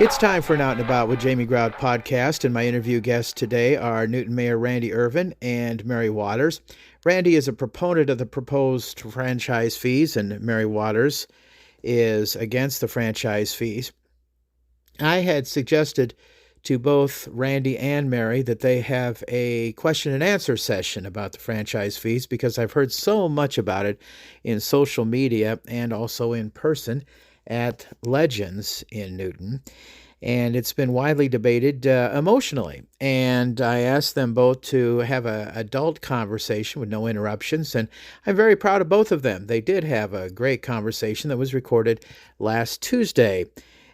It's time for an Out and About with Jamie Grout podcast, and my interview guests today are Newton Mayor Randy Ervin and Mary Waters. Randy is a proponent of the proposed franchise fees, and Mary Waters is against the franchise fees. I had suggested to both Randy and Mary that they have a question and answer session about the franchise fees because I've heard so much about it in social media and also in person at Legends in Newton, and it's been widely debated emotionally. And I asked them both to have an adult conversation with no interruptions, and I'm very proud of both of them. They did have a great conversation that was recorded last Tuesday.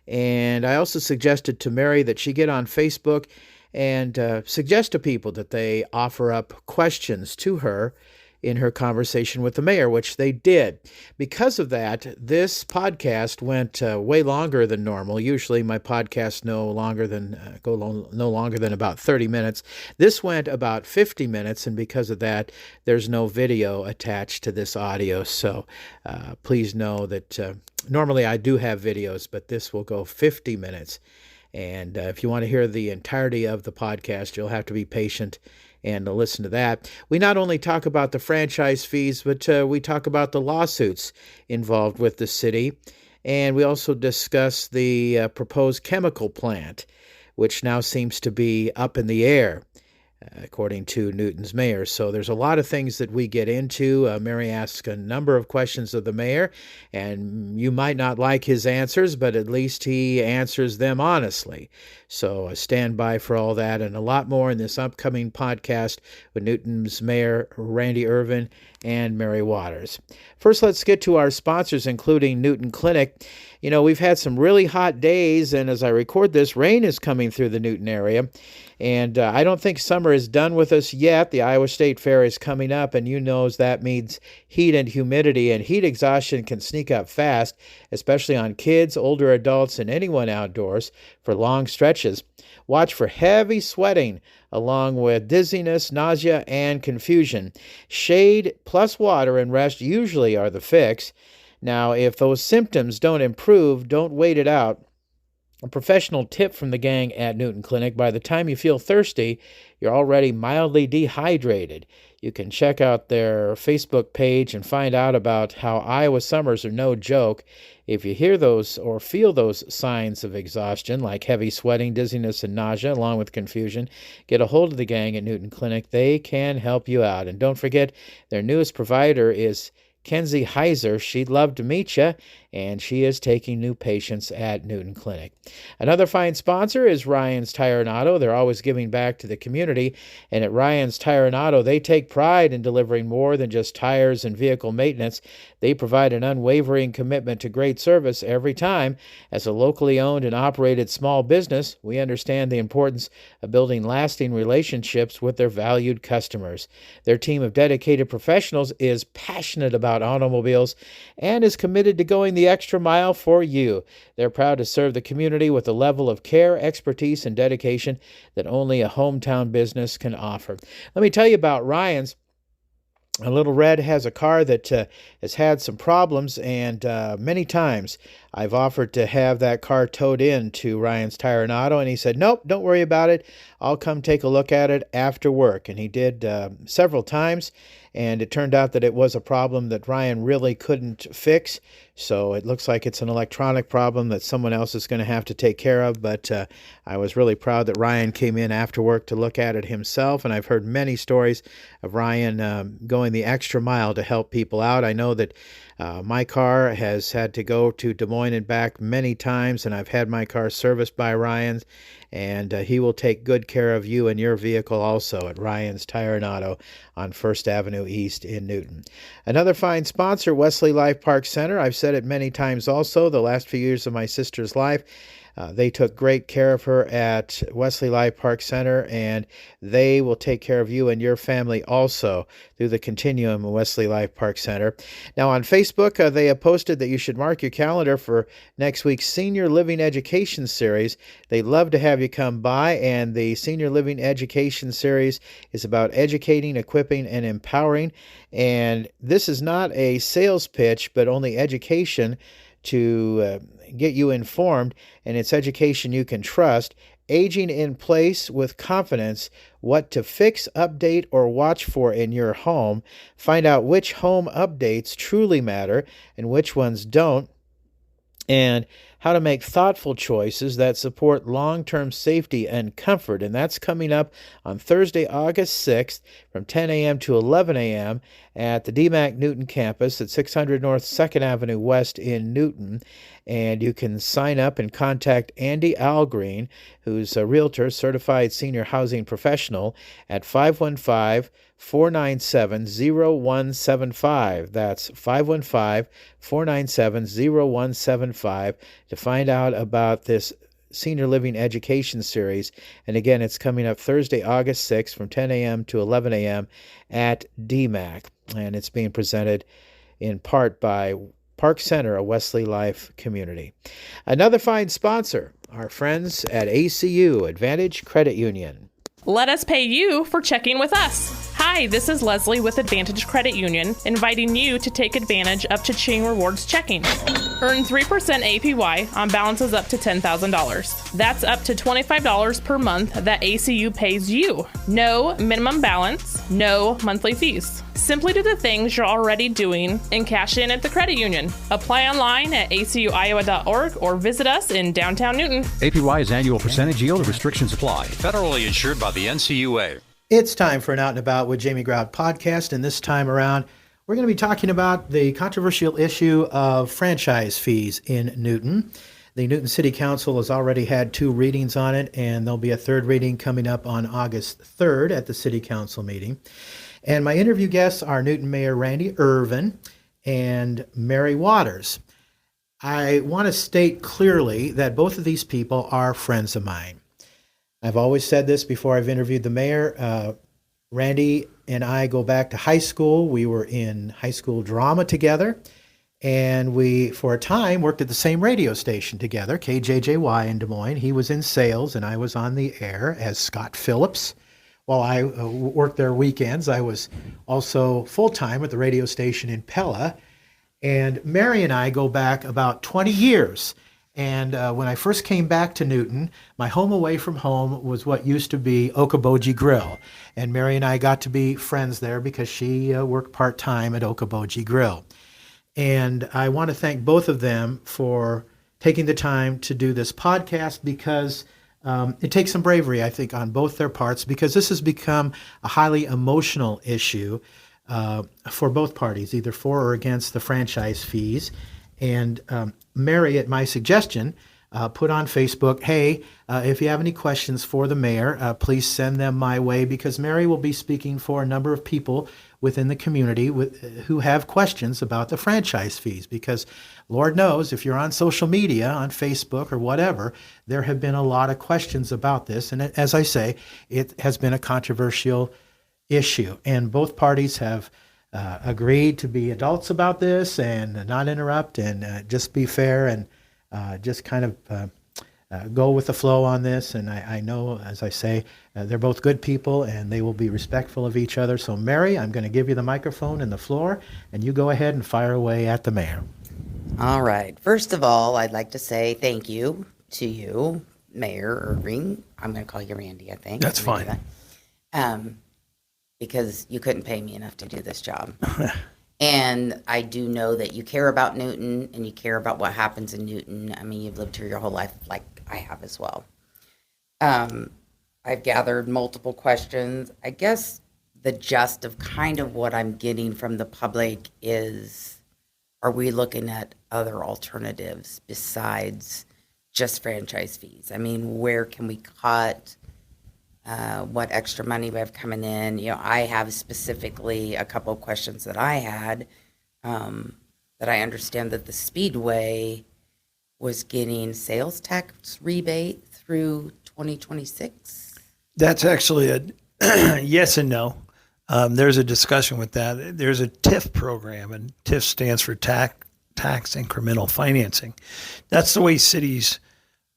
And I also suggested to Mary that she get on Facebook and suggest to people that they offer up questions to her in her conversation with the mayor, which they did. Because of that, this podcast went way longer than normal. Usually my podcasts no longer than about 30 minutes. This went about 50 minutes, and because of that, there's no video attached to this audio. So please know that normally I do have videos, but this will go 50 minutes. And if you want to hear the entirety of the podcast, you'll have to be patient and listen to that. We not only talk about the franchise fees, but we talk about the lawsuits involved with the city. And we also discuss the proposed chemical plant, which now seems to be up in the air, according to Newton's mayor. So there's a lot of things that we get into. Mary asks a number of questions of the mayor, and you might not like his answers, but at least he answers them honestly. So stand by for all that and a lot more in this upcoming podcast with Newton's mayor, Randy Ervin, and Mary Waters. First, let's get to our sponsors, including Newton Clinic. You know, we've had some really hot days, and as I record this, rain is coming through the Newton area. And I don't think summer is done with us yet. The Iowa State Fair is coming up, and you know that means heat and humidity, and heat exhaustion can sneak up fast, especially on kids, older adults, and anyone outdoors for long stretches. Watch for heavy sweating, along with dizziness, nausea, and confusion. Shade plus water and rest usually are the fix. Now, if those symptoms don't improve, don't wait it out. A professional tip from the gang at Newton Clinic: by the time you feel thirsty, you're already mildly dehydrated. You can check out their Facebook page and find out about how Iowa summers are no joke. If you hear those or feel those signs of exhaustion, like heavy sweating, dizziness, and nausea, along with confusion, get a hold of the gang at Newton Clinic. They can help you out. And don't forget, their newest provider is Kenzie Heiser. She'd love to meet you, and she is taking new patients at Newton Clinic. Another fine sponsor is Ryan's Tire and Auto. They're always giving back to the community, and at Ryan's Tire and Auto, they take pride in delivering more than just tires and vehicle maintenance. They provide an unwavering commitment to great service every time. As a locally owned and operated small business, we understand the importance of building lasting relationships with their valued customers. Their team of dedicated professionals is passionate about automobiles and is committed to going the extra mile for you. They're proud to serve the community with a level of care, expertise, and dedication that only a hometown business can offer. Let me tell you about Ryan's. A Little Red has a car that has had some problems, and many times I've offered to have that car towed in to Ryan's Tire and Auto, and he said, nope, don't worry about it. I'll come take a look at it after work. And he did several times, and it turned out that it was a problem that Ryan really couldn't fix. So it looks like it's an electronic problem that someone else is going to have to take care of. But I was really proud that Ryan came in after work to look at it himself. And I've heard many stories of Ryan going the extra mile to help people out. I know that my car has had to go to Des Moines and back many times, and I've had my car serviced by Ryan's, and he will take good care of you and your vehicle also at Ryan's Tire and Auto on 1st Avenue East in Newton. Another fine sponsor, Wesley Life Park Center. I've said it many times also, the last few years of my sister's life, they took great care of her at Wesley Life Park Center, and they will take care of you and your family also through the continuum of Wesley Life Park Center. Now on Facebook, they have posted that you should mark your calendar for next week's Senior Living Education Series. They'd love to have you come by, and the Senior Living Education Series is about educating, equipping, and empowering. And this is not a sales pitch, but only education to get you informed, and it's education you can trust. Aging in Place with Confidence: What to Fix, Update, or Watch for in Your Home. Find out which home updates truly matter and which ones don't, and how to make thoughtful choices that support long-term safety and comfort. And that's coming up on Thursday, August 6th from 10 a.m. to 11 a.m. at the DMAC Newton campus at 600 North 2nd Avenue West in Newton. And you can sign up and contact Andy Algreen, who's a realtor, certified senior housing professional, at 515-497-0175. That's 515-497-0175 to find out about this Senior Living Education Series. And again, it's coming up Thursday, August 6th from 10 a.m. to 11 a.m. at DMAC. And it's being presented in part by Park Center, a Wesley Life community. Another fine sponsor, our friends at ACU, Advantage Credit Union. Let us pay you for checking with us. Hi, this is Leslie with Advantage Credit Union, inviting you to take advantage of Cha-Ching Rewards checking. Earn 3% APY on balances up to $10,000. That's up to $25 per month that ACU pays you. No minimum balance, no monthly fees. Simply do the things you're already doing and cash in at the credit union. Apply online at acuiowa.org or visit us in downtown Newton. APY is annual percentage yield. Restrictions apply. Federally insured by the NCUA. It's time for an Out and About with Jamie Grout podcast, and this time around, we're going to be talking about the controversial issue of franchise fees in Newton. The Newton City Council has already had 2 readings on it, and there'll be a 3rd reading coming up on August 3rd at the City Council meeting. And my interview guests are Newton Mayor Randy Ervin and Mary Waters. I want to state clearly that both of these people are friends of mine. I've always said this before I've interviewed the mayor. Randy and I go back to high school. We were in high school drama together, and we, for a time, worked at the same radio station together, KJJY in Des Moines. He was in sales, and I was on the air as Scott Phillips. While I worked there weekends, I was also full-time at the radio station in Pella. And Mary and I go back about 20 years. And when I first came back to Newton, my home away from home was what used to be Okoboji Grill. And Mary and I got to be friends there because she worked part-time at Okoboji Grill. And I want to thank both of them for taking the time to do this podcast, because it takes some bravery, I think, on both their parts, because this has become a highly emotional issue for both parties, either for or against the franchise fees. And Mary, at my suggestion, put on Facebook, hey, if you have any questions for the mayor, please send them my way, because Mary will be speaking for a number of people within the community who have questions about the franchise fees. Because Lord knows, if you're on social media, on Facebook or whatever, there have been a lot of questions about this. And as I say, it has been a controversial issue. And both parties have agreed to be adults about this and not interrupt and just be fair and just kind of go with the flow on this. And I know, as I say, they're both good people and they will be respectful of each other. So Mary, I'm going to give you the microphone and the floor, and you go ahead and fire away at the mayor. All right. First of all, I'd like to say thank you to you, Mayor Ervin. I'm going to call you Randy, I think. That's fine. Because you couldn't pay me enough to do this job. And I do know that you care about Newton and you care about what happens in Newton. I mean, you've lived here your whole life like I have as well. I've gathered multiple questions. I guess the gist of kind of what I'm getting from the public is, are we looking at other alternatives besides just franchise fees? I mean, where can we cut? What extra money we have coming in? You know, I have specifically a couple of questions that I had, that I understand that the Speedway was getting sales tax rebate through 2026. That's actually a yes and no. There's a discussion with that. There's a TIF program, and TIF stands for tax incremental financing. That's the way cities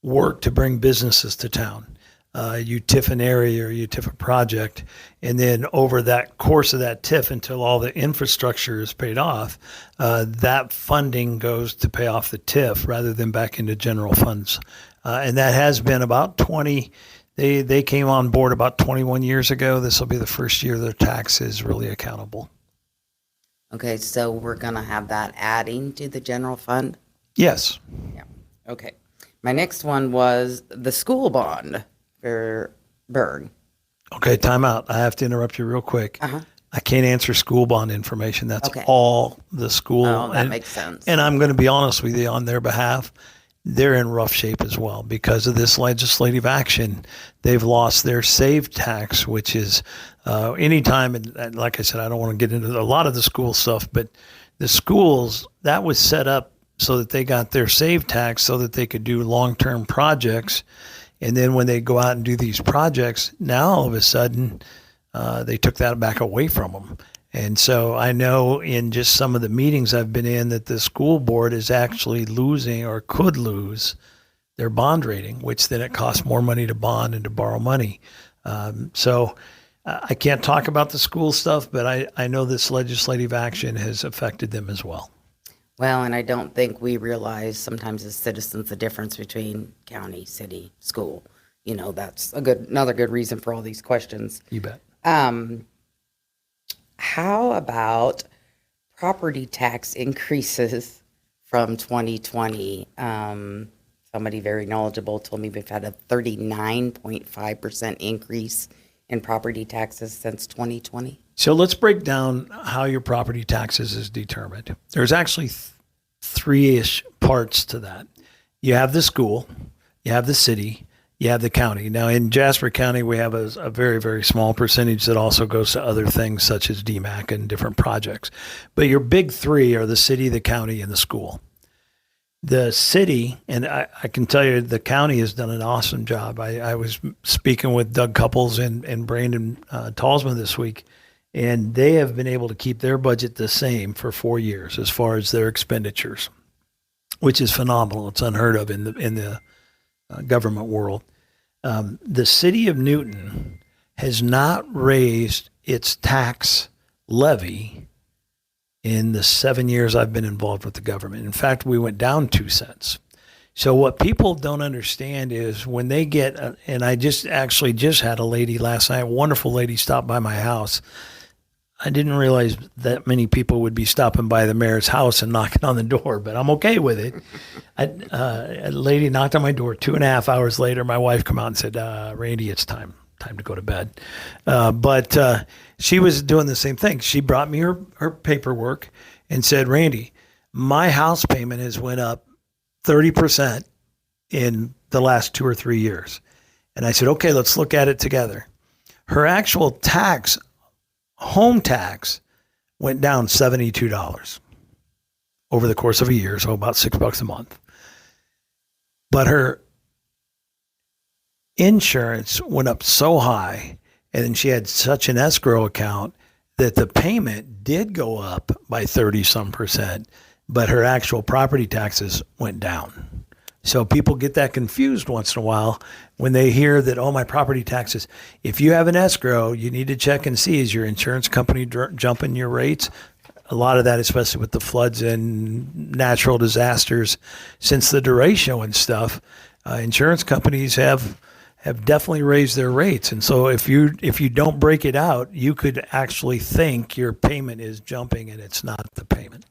work to bring businesses to town. you TIF an area or you TIF a project, and then over that course of that TIF until all the infrastructure is paid off, that funding goes to pay off the TIF rather than back into general funds. And that has been about 20. They came on board about 21 years ago. This will be the first year their tax is really accountable. Okay, so we're going to have that adding to the general fund? Yes. Yeah. Okay. My next one was the school bond for Berg. Okay, time out. I have to interrupt you real quick. I can't answer school bond information. That's Okay. all the school. Oh, that makes sense. And I'm going to be honest with you on their behalf. They're in rough shape as well because of this legislative action. They've lost their save tax, which is anytime, and like I said, I don't want to get into a lot of the school stuff, but the schools, that was set up so that they got their save tax so that they could do long-term projects. And then when they go out and do these projects, now all of a sudden they took that back away from them. And so I know in just some of the meetings I've been in that the school board is actually losing or could lose their bond rating, which then it costs more money to bond and to borrow money. So I can't talk about the school stuff, but I know this legislative action has affected them as well. Well, and I don't think we realize sometimes as citizens the difference between county, city, school. You know, that's another good reason for all these questions. You bet. How about property tax increases from 2020? Somebody very knowledgeable told me we've had a 39.5% increase in property taxes since 2020. So let's break down how your property taxes is determined. There's actually three-ish parts to that. You have the school, you have the city, you have the county. Now in Jasper County, we have a very, very small percentage that also goes to other things such as DMAC and different projects. But your big three are the city, the county, and the school. The city, and I can tell you the county has done an awesome job. I was speaking with Doug Couples and Brandon Talsman this week, and they have been able to keep their budget the same for 4 years as far as their expenditures, which is phenomenal. It's unheard of in the government world. The city of Newton has not raised its tax levy in the 7 years I've been involved with the government. In fact, we went down 2 cents. So what people don't understand is when they get, and I just had a lady last night, a wonderful lady stop by my house. I didn't realize that many people would be stopping by the mayor's house and knocking on the door, but I'm okay with it. A lady knocked on my door 2.5 hours later. My wife came out and said, Randy, it's time to go to bed. But she was doing the same thing. She brought me her paperwork and said, Randy, my house payment has went up 30% in the last 2 or 3 years. And I said, okay, let's look at it together. Her actual tax, home tax, went down $72 over the course of a year, so about $6 a month. But her insurance went up so high, and then she had such an escrow account that the payment did go up by 30-some%, but her actual property taxes went down. So people get that confused once in a while when they hear that, oh, my property taxes. If you have an escrow, you need to check and see, is your insurance company jumping your rates? A lot of that, especially with the floods and natural disasters, since the derecho and stuff, insurance companies have definitely raised their rates. And so if you don't break it out, you could actually think your payment is jumping and it's not the payment.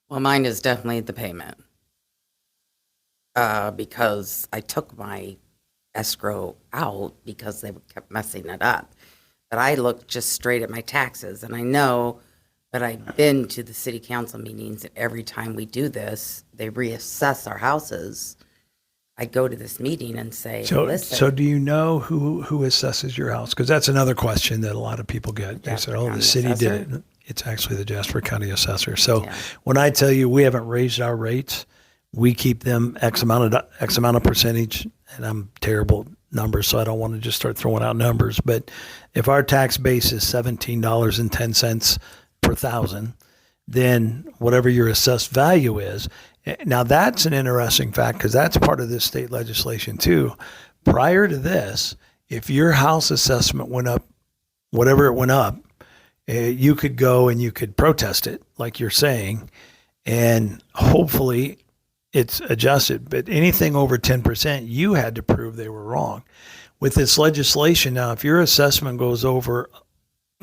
Well, mine is definitely the payment. Because I took my escrow out because they kept messing it up. But I looked just straight at my taxes, and I know that I've been to the city council meetings, and every time we do this, they reassess our houses. I go to this meeting and say, listen. So do you know who assesses your house? Because that's another question that a lot of people get. They said, oh, the city did it. It's actually the Jasper County assessor. So when I tell you we haven't raised our rates, we keep them X amount of percentage, and I'm terrible at numbers, so I don't want to just start throwing out numbers. But if our tax base is $17.10 per thousand, then whatever your assessed value is. Now that's an interesting fact because that's part of this state legislation too. Prior to this, if your house assessment went up, whatever it went up, you could go and you could protest it, like you're saying, and hopefully it's adjusted. But anything over 10%, you had to prove they were wrong. With this legislation now, if your assessment goes over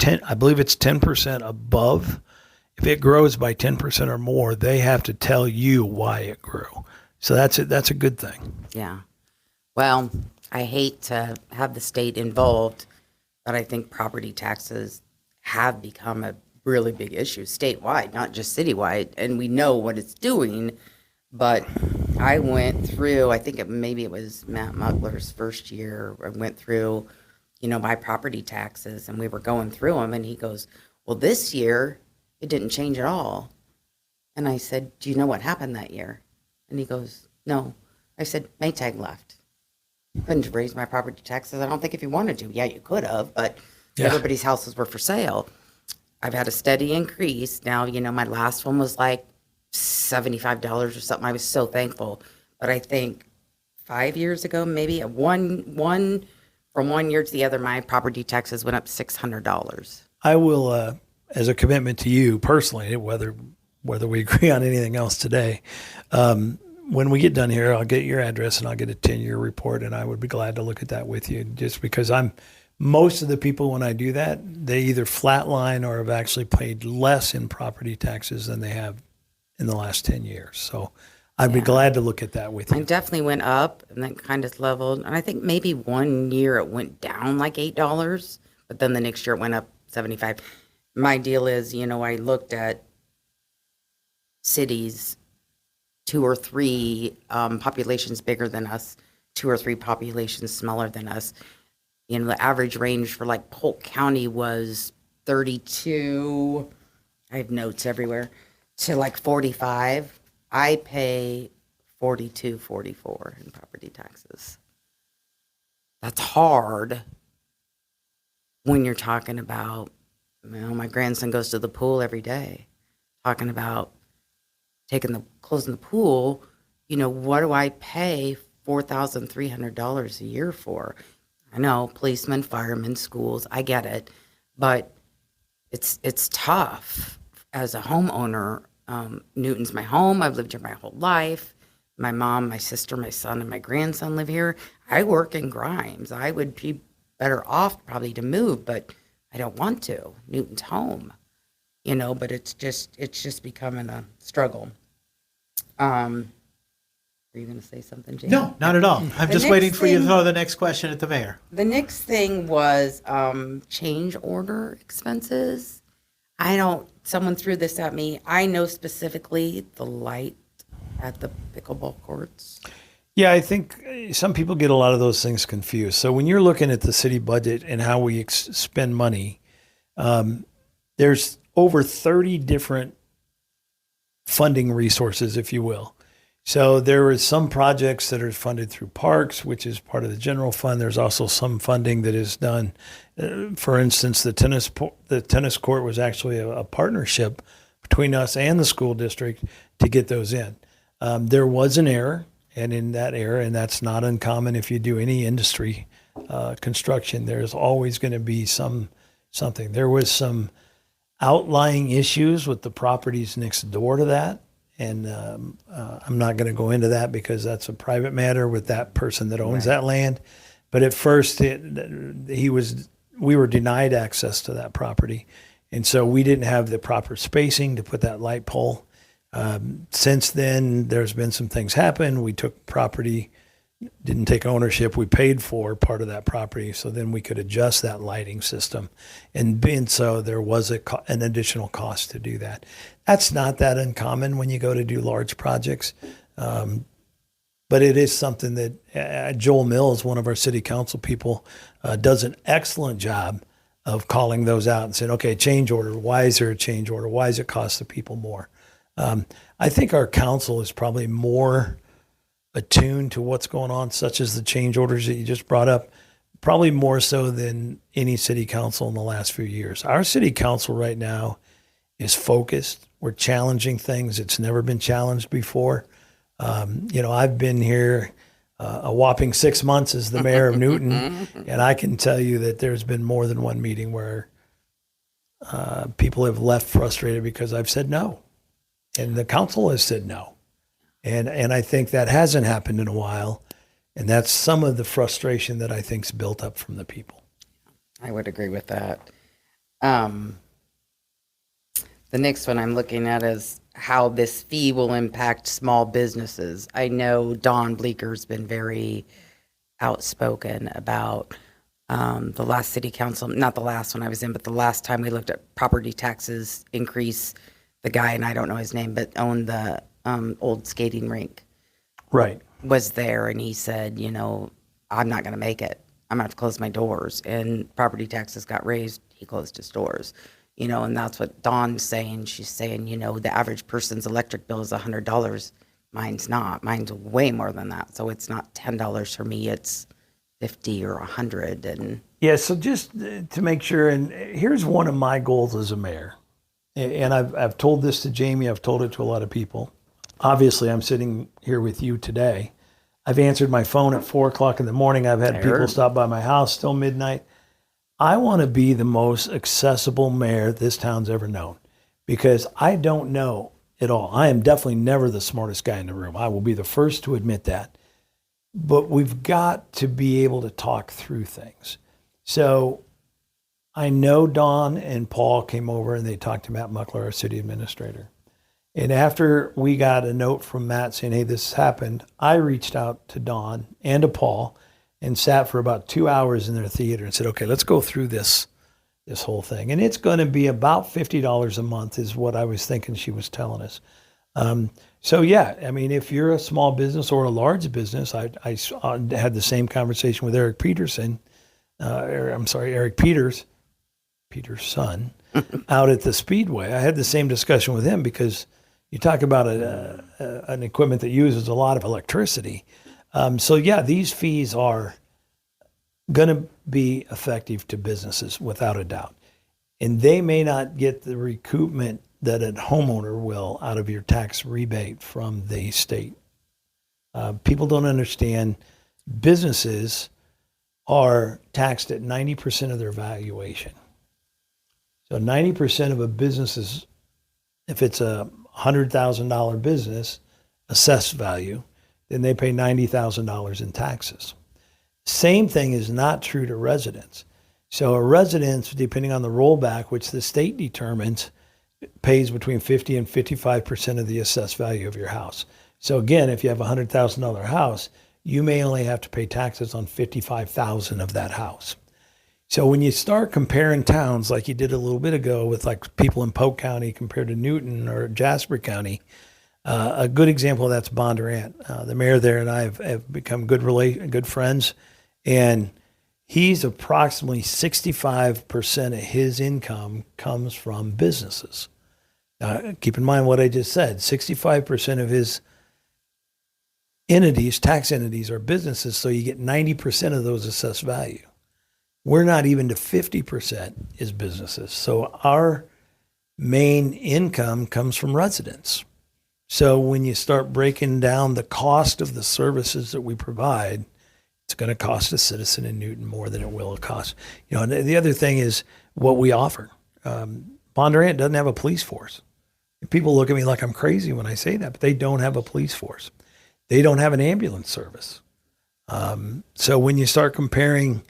10, I believe it's 10% above, if it grows by 10% or more, they have to tell you why it grew. So that's a good thing. Yeah. Well, I hate to have the state involved, but I think property taxes have become a really big issue statewide, not just citywide. And we know what it's doing, but I went through, I think maybe it was Matt Mugler's first year, I went through, my property taxes, and we were going through them, and he goes, well, this year it didn't change at all. And I said, do you know what happened that year? And he goes, no. I said, Maytag left. Couldn't raise my property taxes. I don't think if you wanted to. Yeah, you could have, but everybody's houses were for sale. I've had a steady increase. Now, my last one was like $75 or something. I was so thankful. But I think 5 years ago, maybe one from 1 year to the other, my property taxes went up $600. I will, as a commitment to you personally, whether we agree on anything else today, when we get done here, I'll get your address and I'll get a 10-year report, and I would be glad to look at that with you, just because most of the people, when I do that, they either flatline or have actually paid less in property taxes than they have in the last 10 years. So I'd be glad to look at that with you. It definitely went up and then kind of leveled. And I think maybe 1 year it went down like $8, but then the next year it went up 75. My deal is, I looked at cities, 2 or 3 populations bigger than us, 2 or 3 populations smaller than us. The average range for like Polk County was 32, I have notes everywhere, to like 45. I pay 42, 44 in property taxes. That's hard when you're talking about, my grandson goes to the pool every day, talking about closing the pool. What do I pay $4,300 a year for? I know, policemen, firemen, schools, I get it, but it's tough as a homeowner. Newton's my home. I've lived here my whole life. My mom, my sister, my son, and my grandson live here. I work in Grimes. I would be better off probably to move, but I don't want to. Newton's home, but it's just becoming a struggle. Are you going to say something, Jamie? No, not at all. I'm just waiting for you to throw the next question at the mayor. The next thing was change order expenses. Someone threw this at me. I know specifically the light at the pickleball courts. Yeah, I think some people get a lot of those things confused. So when you're looking at the city budget and how we spend money, there's over 30 different funding resources, if you will. So there is some projects that are funded through parks, which is part of the general fund. There's also some funding that is done. For instance, the tennis court was actually a partnership between us and the school district to get those in. There was an error, and in that error, and that's not uncommon if you do any industry construction, there's always going to be something. There was some outlying issues with the properties next door to that. And I'm not going to go into that because that's a private matter with that person that owns that land. But at first, we were denied access to that property, and so we didn't have the proper spacing to put that light pole. Since then, there's been some things happen. We took property, didn't take ownership. We paid for part of that property, so then we could adjust that lighting system. And being so, there was an additional cost to do that. That's not that uncommon when you go to do large projects. But it is something that Joel Mills, one of our city council people, does an excellent job of calling those out and saying, okay, change order. Why is there a change order? Why does it cost the people more? I think our council is probably more attuned to what's going on, such as the change orders that you just brought up, probably more so than any city council in the last few years. Our city council right now is focused. We're challenging things. It's never been challenged before. I've been here a whopping 6 months as the mayor of Newton, and I can tell you that there's been more than one meeting where people have left frustrated because I've said no, and the council has said no, and I think that hasn't happened in a while, and that's some of the frustration that I think's built up from the people. I would agree with that. The next one I'm looking at is how this fee will impact small businesses. I know Don Bleeker's been very outspoken about the last city council, not the last one I was in, but the last time we looked at property taxes increase. The guy, and I don't know his name, but owned the old skating rink. Right. Was there, and he said, I'm not going to make it. I'm going to have to close my doors. And property taxes got raised. He closed his doors. And that's what Dawn's saying. She's saying, the average person's electric bill is $100. Mine's not. Mine's way more than that. So it's not $10 for me. It's 50 or 100. And yeah, so just to make sure, and here's one of my goals as a mayor. And I've told this to Jamie. I've told it to a lot of people. Obviously, I'm sitting here with you today. I've answered my phone at 4 o'clock in the morning. I've had people stop by my house till midnight. I want to be the most accessible mayor this town's ever known because I don't know it all. I am definitely never the smartest guy in the room. I will be the first to admit that. But we've got to be able to talk through things. So I know Don and Paul came over and they talked to Matt Muckler, our city administrator. And after we got a note from Matt saying, hey, this has happened, I reached out to Don and to Paul and sat for about 2 hours in their theater and said, okay, let's go through this whole thing. And it's going to be about $50 a month is what I was thinking she was telling us. So yeah, I mean, if you're a small business or a large business, I had the same conversation with Eric Peterson, Eric Peter's son, out at the Speedway. I had the same discussion with him because you talk about an equipment that uses a lot of electricity. So yeah, these fees are going to be effective to businesses without a doubt. And they may not get the recoupment that a homeowner will out of your tax rebate from the state. People don't understand businesses are taxed at 90% of their valuation. So 90% of a business's, if it's a $100,000 business, assessed value, then they pay $90,000 in taxes. Same thing is not true to residents. So a residence, depending on the rollback, which the state determines, pays between 50 and 55% of the assessed value of your house. So again, if you have a $100,000 house, you may only have to pay taxes on $55,000 of that house. So when you start comparing towns like you did a little bit ago with like people in Polk County compared to Newton or Jasper County, a good example of that's Bondurant. The mayor there and I have become good friends, and he's approximately 65% of his income comes from businesses. Keep in mind what I just said. 65% of his entities, tax entities, are businesses, so you get 90% of those assessed value. We're not even to 50% is businesses. So our main income comes from residents. So when you start breaking down the cost of the services that we provide, it's going to cost a citizen in Newton more than it will cost. And the other thing is what we offer. Bondurant doesn't have a police force. People look at me like I'm crazy when I say that, but they don't have a police force. They don't have an ambulance service. So when you start comparing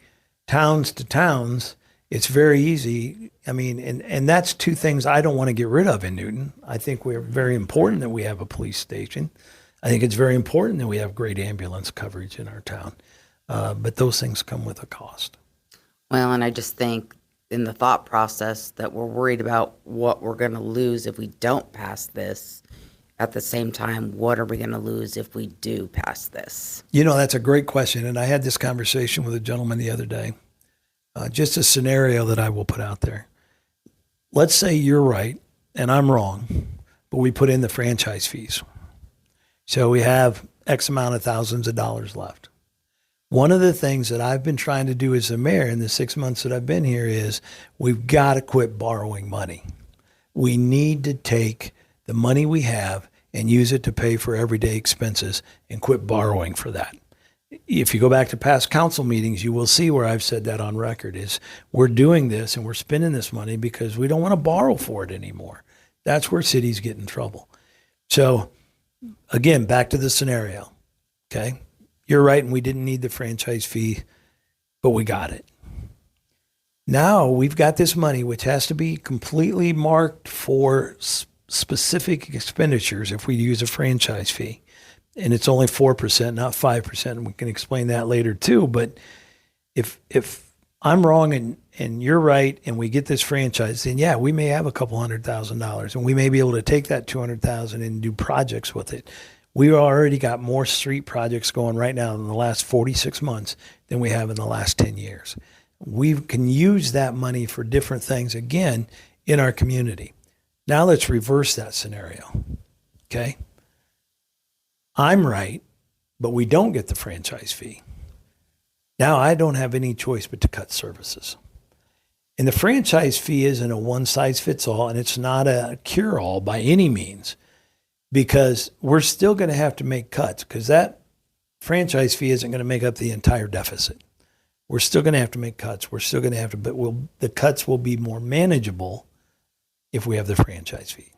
towns to towns, it's very easy. I mean, and that's two things I don't want to get rid of in Newton. I think we're very important that we have a police station. I think it's very important that we have great ambulance coverage in our town. But those things come with a cost. Well, and I just think in the thought process that we're worried about what we're going to lose if we don't pass this. At the same time, what are we going to lose if we do pass this? That's a great question. And I had this conversation with a gentleman the other day. Just a scenario that I will put out there. Let's say you're right and I'm wrong, but we put in the franchise fees. So we have X amount of thousands of dollars left. One of the things that I've been trying to do as a mayor in the 6 months that I've been here is we've got to quit borrowing money. We need to take the money we have and use it to pay for everyday expenses and quit borrowing for that. if you go back to past council meetings, you will see where I've said that on record is we're doing this and we're spending this money because we don't want to borrow for it anymore. That's where cities get in trouble. So again, back to the scenario. Okay. You're right. And we didn't need the franchise fee, but we got it. Now we've got this money, which has to be completely marked for specific expenditures if we use a franchise fee. And it's only 4%, not 5%. And we can explain that later too. But if I'm wrong and you're right and we get this franchise, then yeah, we may have a couple $100,000 and we may be able to take that $200,000 and do projects with it. We already got more street projects going right now in the last 46 months than we have in the last 10 years. We can use that money for different things again in our community. Now let's reverse that scenario. Okay. I'm right, but we don't get the franchise fee. Now I don't have any choice but to cut services. And the franchise fee isn't a one size fits all, and it's not a cure all by any means, because we're still going to have to make cuts because that franchise fee isn't going to make up the entire deficit. We're still going to have to make cuts. We're still going to have to, but the cuts will be more manageable if we have the franchise fee.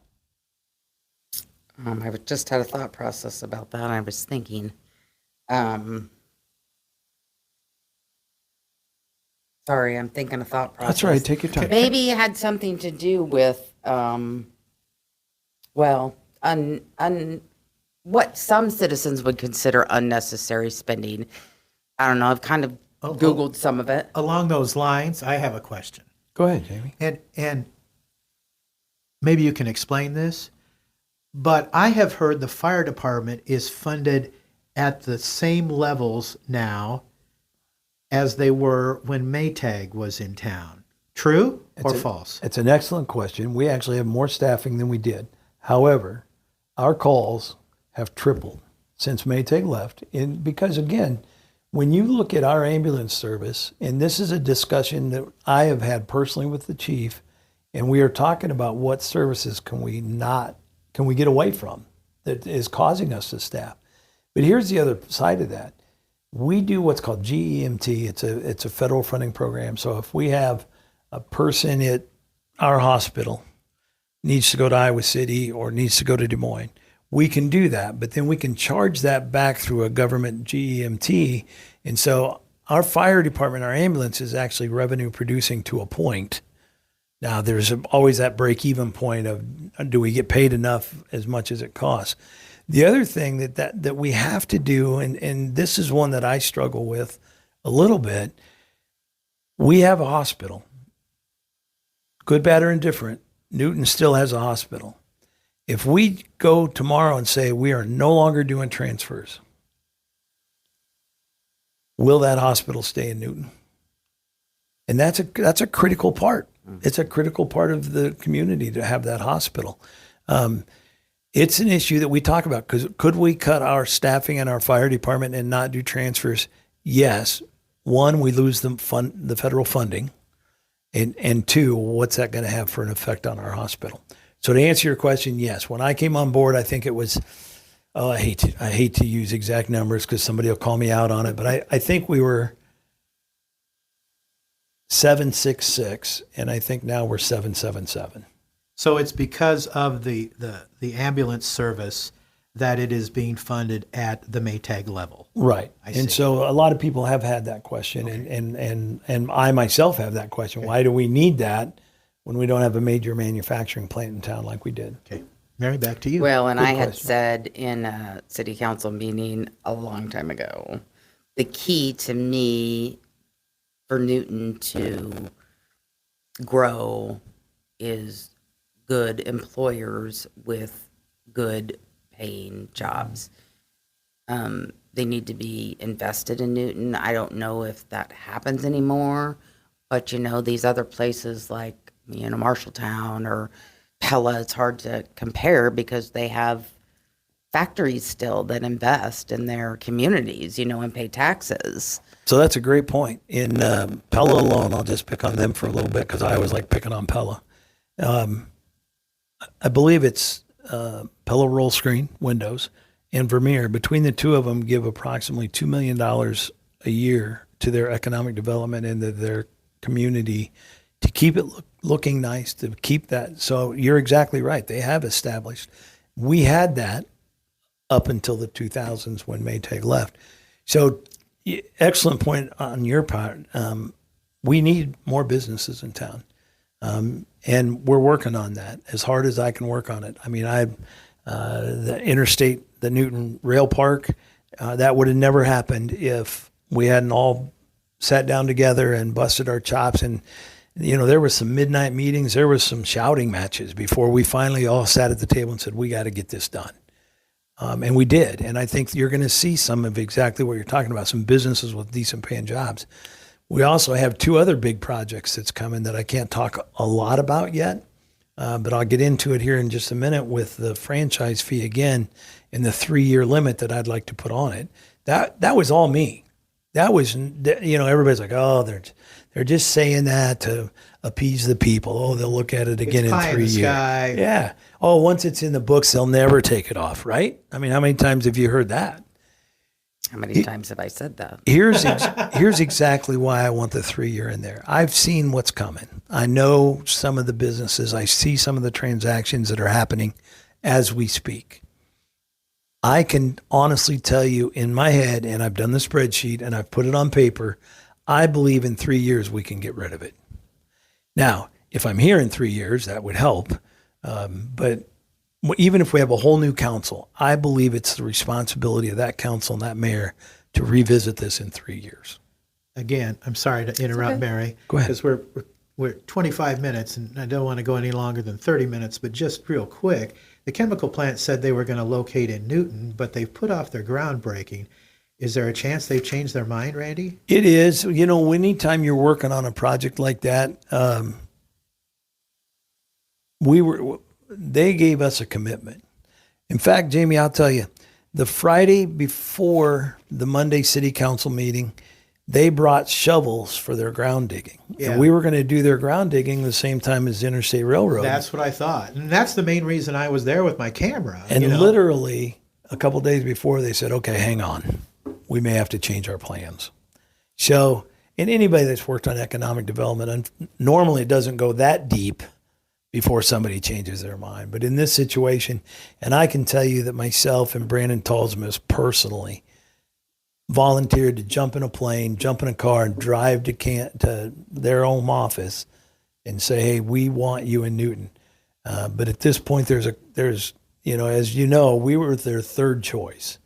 I just had a thought process about that. I was thinking, sorry, I'm thinking a thought process. That's right. Take your time. Maybe it had something to do with, what some citizens would consider unnecessary spending. I don't know. I've kind of Googled some of it. Along those lines, I have a question. Go ahead, Jamie. And maybe you can explain this, but I have heard the fire department is funded at the same levels now as they were when Maytag was in town. True or false? It's an excellent question. We actually have more staffing than we did. However, our calls have tripled since Maytag left. And because again, when you look at our ambulance service, and this is a discussion that I have had personally with the chief, and we are talking about what services can we get away from that is causing us to staff. But here's the other side of that. We do what's called GEMT. It's a federal funding program. So if we have a person at our hospital needs to go to Iowa City or needs to go to Des Moines, we can do that, but then we can charge that back through a government GEMT. And so our fire department, our ambulance is actually revenue producing to a point. Now there's always that break even point of, do we get paid enough as much as it costs? The other thing that we have to do, and this is one that I struggle with a little bit, we have a hospital. Good, bad, or indifferent, Newton still has a hospital. If we go tomorrow and say we are no longer doing transfers, will that hospital stay in Newton? And that's a critical part. It's a critical part of the community to have that hospital. It's an issue that we talk about because could we cut our staffing in our fire department and not do transfers? Yes. One, we lose the federal funding, and two, what's that going to have for an effect on our hospital? So to answer your question, yes. When I came on board, I think it was, I hate to use exact numbers because somebody will call me out on it, but I think we were 766, and I think now we're 777. So it's because of the ambulance service that it is being funded at the Maytag level. Right. I And see. so a lot of people have had that question, and I myself have that question. Why do we need that when we don't have a major manufacturing plant in town like we did? Okay. Mary, back to you. Well, and Good I had question. said in a city council meeting a long time ago, the key to me for Newton to grow is good employers with good paying jobs. They need to be invested in Newton. I don't know if that happens anymore, but these other places like, Marshalltown or Pella, it's hard to compare because they have factories still that invest in their communities, and pay taxes. So that's a great point. In Pella alone, I'll just pick on them for a little bit because I always like picking on Pella. I believe it's Pella roll screen windows and Vermeer, between the two of them, give approximately $2 million a year to their economic development and to their community to keep it looking nice, to keep that. So you're exactly right. They have established. We had that up until the 2000s when Maytag left. So excellent point on your part. We need more businesses in town. And we're working on that as hard as I can work on it. I mean, the interstate, the Newton Rail Park, that would have never happened if we hadn't all sat down together and busted our chops. And, there was some midnight meetings. There was some shouting matches before we finally all sat at the table and said, we got to get this done. And we did. And I think you're going to see some of exactly what you're talking about, some businesses with decent paying jobs. We also have two other big projects that's coming that I can't talk a lot about yet, but I'll get into it here in just a minute with the franchise fee again and the 3-year limit that I'd like to put on it. That was all me. That was, everybody's like, oh, they're just saying that to appease the people. Oh, they'll look at it again in 3 years. Yeah. Oh, once it's in the books, they'll never take it off, right? I mean, how many times have you heard that? How many times have I said that? Here's exactly why I want the 3-year in there. I've seen what's coming. I know some of the businesses. I see some of the transactions that are happening as we speak. I can honestly tell you in my head, and I've done the spreadsheet and I've put it on paper, I believe in 3 years we can get rid of it. Now, if I'm here in 3 years, that would help. But even if we have a whole new council, I believe it's the responsibility of that council and that mayor to revisit this in 3 years. Again, I'm sorry to interrupt, Mary. Go ahead. Because we're 25 minutes, and I don't want to go any longer than 30 minutes, but just real quick, the chemical plant said they were going to locate in Newton, but they've put off their groundbreaking. Is there a chance they've changed their mind, Randy? It is. Anytime you're working on a project like that, they gave us a commitment. In fact, Jamie, I'll tell you, the Friday before the Monday city council meeting, they brought shovels for their ground digging. Yeah. And we were going to do their ground digging the same time as the Interstate Railroad. That's what I thought. And that's the main reason I was there with my camera. And literally a couple of days before, they said, okay, hang on. We may have to change our plans. So, and anybody that's worked on economic development, normally it doesn't go that deep before somebody changes their mind. But in this situation, and I can tell you that myself and Brandon Talsmus personally volunteered to jump in a plane, jump in a car, and drive to their home office and say, hey, we want you in Newton. But at this point, there's as you know, we were their third choice.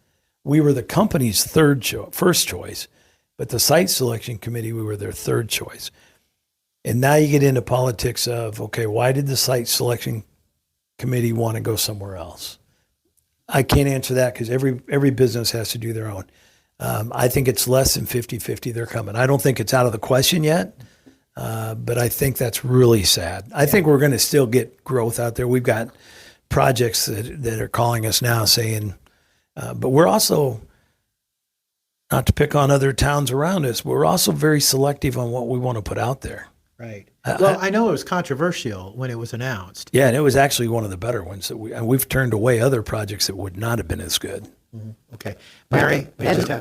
We were the company's first choice, but the site selection committee, we were their third choice. And now you get into politics of, okay, why did the site selection committee want to go somewhere else? I can't answer that because every business has to do their own. I think it's less than 50-50 they're coming. I don't think it's out of the question yet, but I think that's really sad. I think we're going to still get growth out there. We've got projects that are calling us now saying, but we're also, not to pick on other towns around us, we're also very selective on what we want to put out there. Right. Well, I know it was controversial when it was announced. Yeah, and it was actually one of the better ones and we've turned away other projects that would not have been as good. Mm-hmm. Okay. Mary,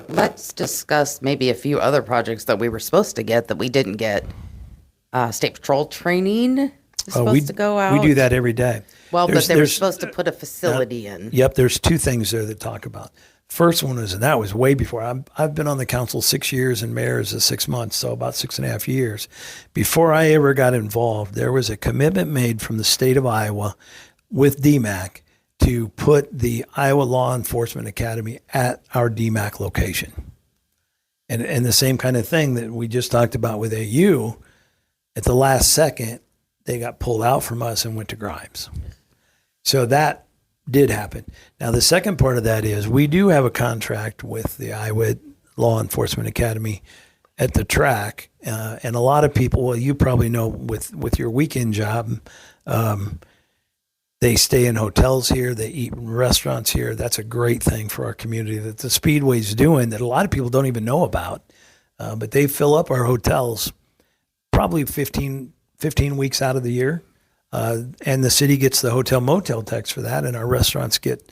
let's discuss maybe a few other projects that we were supposed to get that we didn't get. State Patrol training is supposed to go out. We do that every day. Well, but they were supposed to put a facility in. Yep, there's two things there that talk about. First one was, and that was way before. I've been on the council 6 years and mayor is 6 months, so about 6.5 years. Before I ever got involved, there was a commitment made from the state of Iowa with DMAC to put the Iowa Law Enforcement Academy at our DMAC location. And the same kind of thing that we just talked about with AU, at the last second, they got pulled out from us and went to Grimes. So that did happen. Now, the second part of that is we do have a contract with the Iowa Law Enforcement Academy at the track. And a lot of people, well, you probably know with your weekend job, they stay in hotels here. They eat in restaurants here. That's a great thing for our community that the Speedway's doing that a lot of people don't even know about. But they fill up our hotels probably 15 weeks out of the year. And the city gets the hotel motel tax for that. And our restaurants get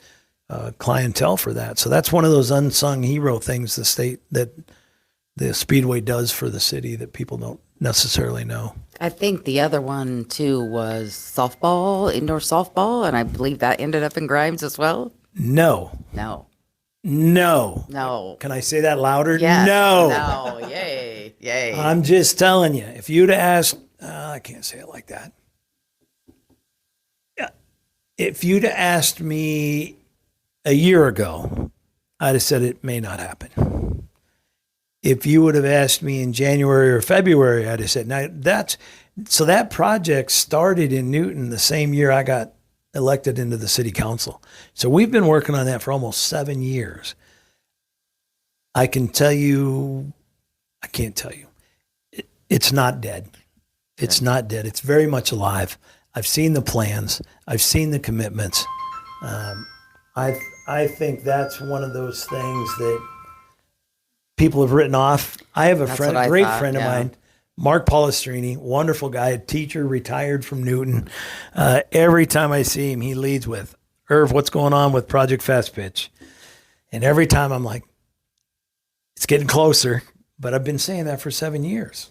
clientele for that. So that's one of those unsung hero things that the Speedway does for the city that people don't necessarily know. I think the other one too was softball, indoor softball, and I believe that ended up in Grimes as well. No. No. Can I say that louder? Yes. No. No. Yay. I'm just telling you, if you'd have asked, I can't say it like that. Yeah. If you'd have asked me a year ago, I'd have said it may not happen. If you would have asked me in January or February, I'd have said, now so that project started in Newton the same year I got elected into the city council. So we've been working on that for almost 7 years. I can't tell you, it's not dead. It's not dead. It's very much alive. I've seen the plans. I've seen the commitments. I think that's one of those things that people have written off. I have a great friend of mine, Mark Polistrini, wonderful guy, a teacher, retired from Newton. Every time I see him, he leads with, Irv, what's going on with Project Fast Pitch? And every time I'm like, it's getting closer, but I've been saying that for 7 years.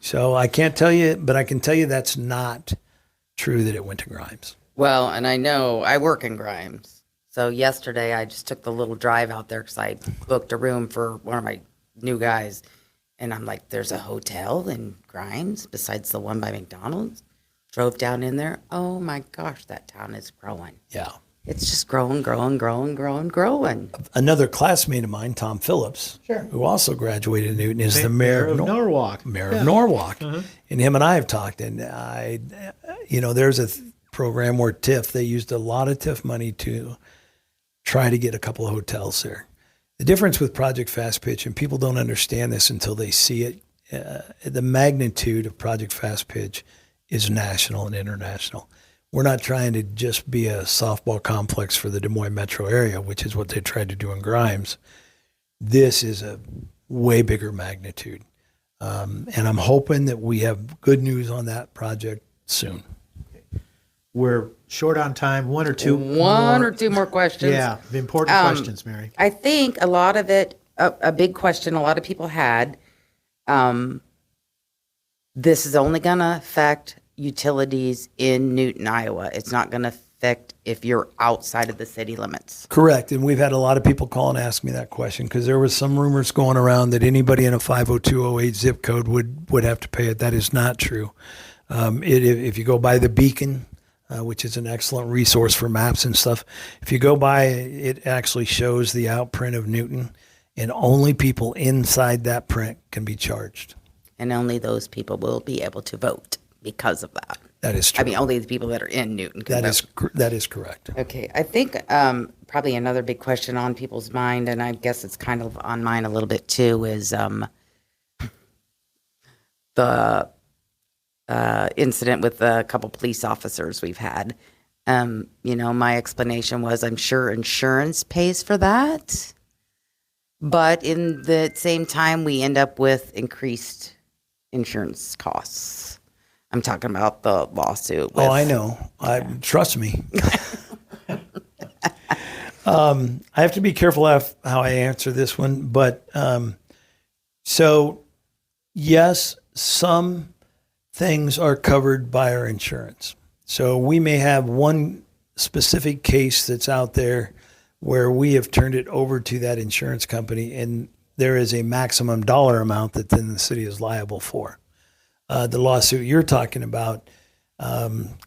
So I can't tell you, but I can tell you that's not true that it went to Grimes. Well, and I know I work in Grimes. So yesterday I just took the little drive out there because I booked a room for one of my new guys. And I'm like, there's a hotel in Grimes besides the one by McDonald's. Drove down in there. Oh my gosh, that town is growing. Yeah. It's just growing. Another classmate of mine, Tom Phillips, who also graduated in Newton, is the mayor of Norwalk. Of Norwalk. And him and I have talked. And there's a program where TIF, they used a lot of TIF money to try to get a couple of hotels there. The difference with Project Fast Pitch, and people don't understand this until they see it, the magnitude of Project Fast Pitch is national and international. We're not trying to just be a softball complex for the Des Moines metro area, which is what they tried to do in Grimes. This is a way bigger magnitude. And I'm hoping that we have good news on that project soon. We're short on time. One or two more questions. Yeah, the important questions, Mary. I think a lot of it, a big question a lot of people had, this is only going to affect utilities in Newton, Iowa. It's not going to affect if you're outside of the city limits. Correct. And we've had a lot of people call and ask me that question because there was some rumors going around that anybody in a 50208 zip code would have to pay it. That is not true. If you go by the Beacon, which is an excellent resource for maps and stuff, if you go by, it actually shows the outprint of Newton, and only people inside that print can be charged. And only those people will be able to vote because of that. That is true. I mean, only the people that are in Newton can vote. That is correct. Okay. I think probably another big question on people's mind, and I guess it's kind of on mine a little bit too, is the incident with a couple police officers we've had. My explanation was I'm sure insurance pays for that. But in the same time, we end up with increased insurance costs. I'm talking about the lawsuit. I know. Trust me. I have to be careful how I answer this one. But so, yes, some things are covered by our insurance. So we may have one specific case that's out there where we have turned it over to that insurance company, and there is a maximum dollar amount that then the city is liable for. The lawsuit you're talking about,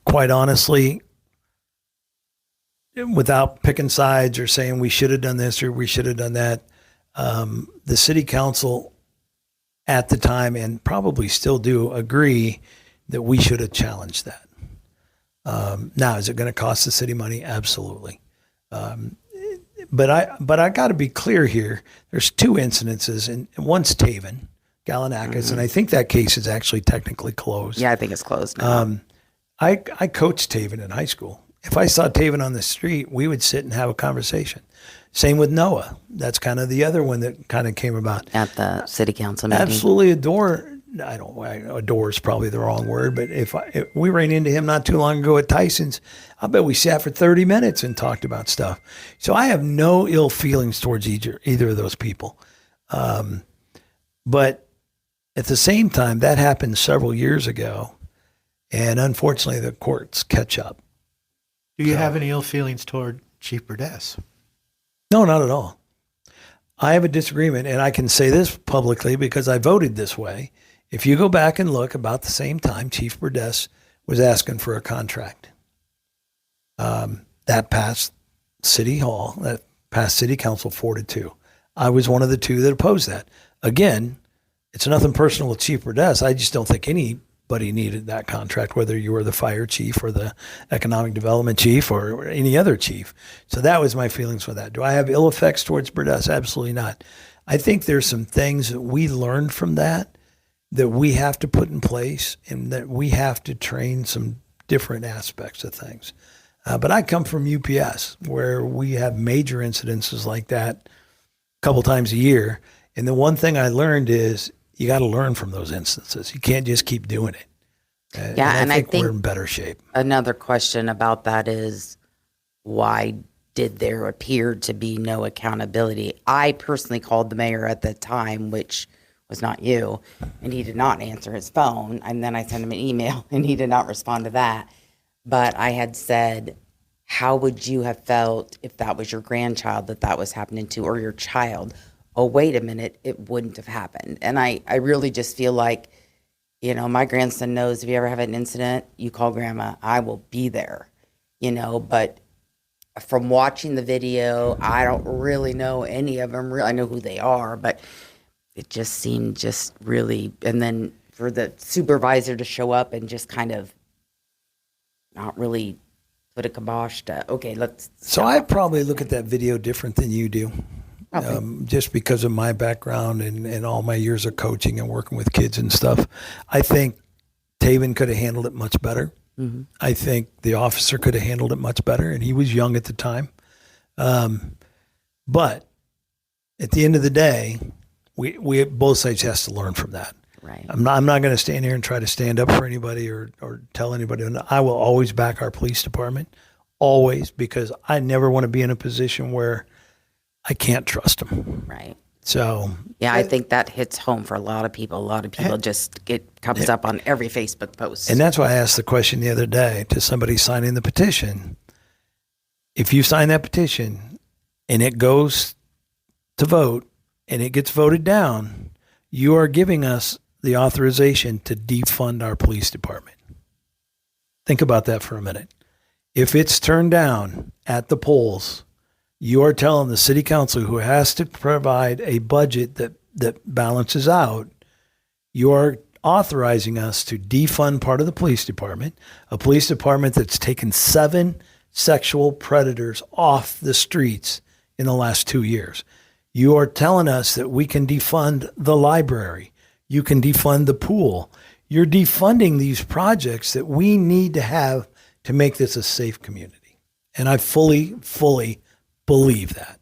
quite honestly, without picking sides or saying we should have done this or we should have done that, the city council at the time, and probably still do, agree that we should have challenged that. Now, is it going to cost the city money? Absolutely. But I got to be clear here. There's two incidences, and one's Taven, Gallinakis, and I think that case is actually technically closed. Yeah, I think it's closed now. I coached Taven in high school. If I saw Taven on the street, we would sit and have a conversation. Same with Noah. That's kind of the other one that kind of came about. At the city council meeting. Absolutely adore adore is probably the wrong word, but if we ran into him not too long ago at Tyson's, I bet we sat for 30 minutes and talked about stuff. So I have no ill feelings towards either of those people. But at the same time, that happened several years ago, and unfortunately the courts catch up. Do you have any ill feelings toward Chief Burdess? No, not at all. I have a disagreement, and I can say this publicly because I voted this way. If you go back and look, about the same time, Chief Burdess was asking for a contract. That passed City Hall, that passed City Council 4-2. I was one of the two that opposed that. Again, it's nothing personal with Chief Burdess. I just don't think anybody needed that contract, whether you were the fire chief or the economic development chief or any other chief. So that was my feelings with that. Do I have ill effects towards Burdess? Absolutely not. I think there's some things that we learned from that we have to put in place, and that we have to train some different aspects of things. But I come from UPS, where we have major incidences like that a couple times a year. And the one thing I learned is you got to learn from those instances. You can't just keep doing it. And I think we're in better shape. Another question about that is, why did there appear to be no accountability? I personally called the mayor at the time, which was not you, and he did not answer his phone. And then I sent him an email, and he did not respond to that. But I had said, how would you have felt if that was your grandchild that was happening to, or your child? Oh, wait a minute, it wouldn't have happened. And I really just feel like, my grandson knows if you ever have an incident, you call grandma, I will be there, but from watching the video, I don't really know any of them. I know who they are, but it just seemed just really, and then for the supervisor to show up and just kind of not really put a kibosh to, okay, let's So I probably look at that video different than you do. Okay. Just because of my background and all my years of coaching and working with kids and stuff. I think Taven could have handled it much better. Mm-hmm. I think the officer could have handled it much better, and he was young at the time. But at the end of the day, we both sides has to learn from that. Right. I'm not going to stand here and try to stand up for anybody or tell anybody. I will always back our police department, always, because I never want to be in a position where I can't trust them. Right. So yeah, I think that hits home for a lot of people. A lot of people it comes up on every Facebook post. And that's why I asked the question the other day to somebody signing the petition. If you sign that petition and it goes to vote and it gets voted down, you are giving us the authorization to defund our police department. Think about that for a minute. If it's turned down at the polls, you are telling the city council, who has to provide a budget that balances out, you are authorizing us to defund part of the police department, a police department that's taken 7 sexual predators off the streets in the last 2 years. You are telling us that we can defund the library. You can defund the pool. You're defunding these projects that we need to have to make this a safe community. And I fully believe that.